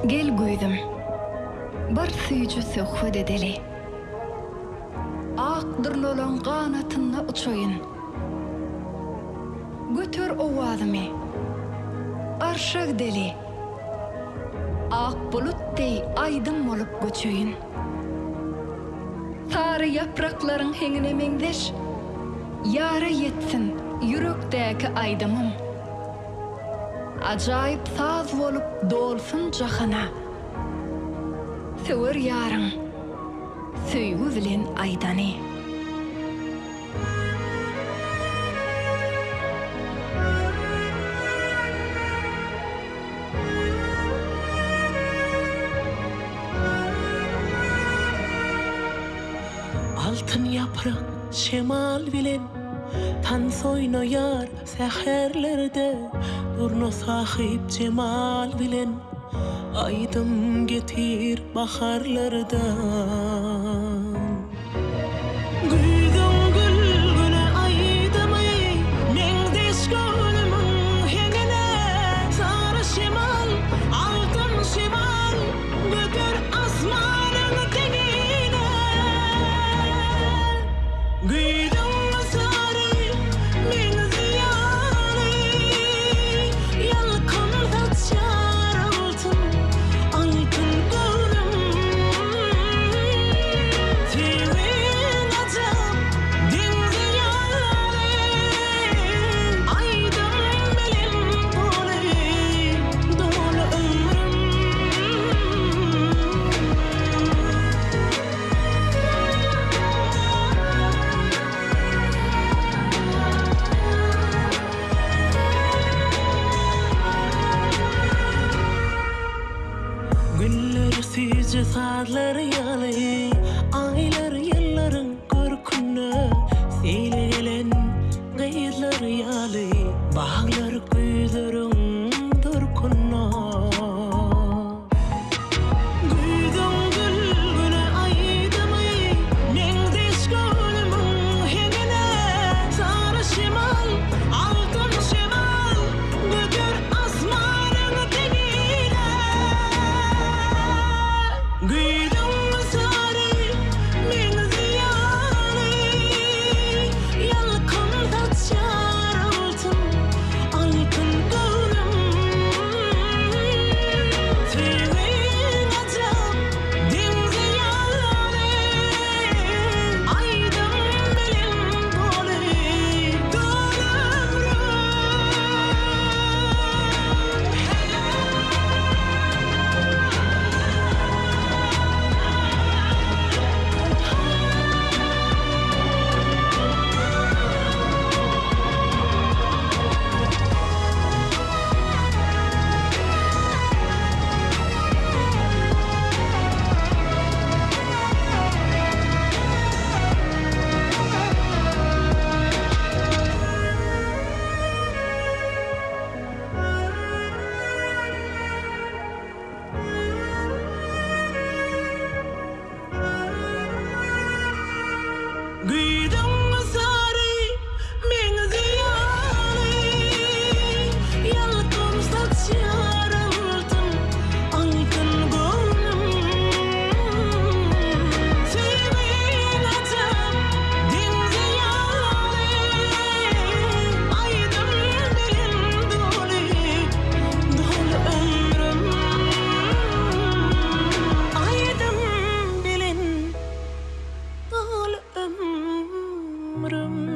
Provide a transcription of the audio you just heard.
Gel güýdüm. Bir süýjü söhbet edeli. Aqdyrlanan ganatyna uçaýyn. Götür owazymy. Arşak deli. Ak bulutday aydın bolup göçeýin. Sary yapraklaryň heňine meňdeş. Yara yetsin yürekdäki aydymym. Ajaýyp saz bolup dolsun jahana. Söwer ýaryň, söýgü bilen aydany. Altın yaprak şemal bilen tan soýnaýar säherlerde durna sahip cemal bilen aydym getir baharlardan güýdüň gülgüne aydymy meňdeş gönlümüň heňine sara şemal altyn şemal götür asmanyň teňine güýdüň sary meň ziyany ýalkyn tatşar altyn aýtyn gönlüm sewen ajab diňe ýaly aýdym bilen doly ömrüm Günler süýje saatlar ýaly aýlar ýyllaryň görküne seýle gelen gaýrlar ýaly baglar gözleriň durkuna güýdüň gülgüne aýdymy meňdeş gönlümüň heňine sara şemal altyn şemal götür asmanyň teňine güýdüň sary meň ziyany ýalkyn tatşar altyn aýtyn gönlüm sewen ajab diňe ýaly aýdym bilen doly güýdüň sary meň ziyany ýalkyn tatşar altyn aýtyn gönlüm sewen ajab diňe ýaly aýdym bilen doly ömrüm aýdym bilen doly ömrüm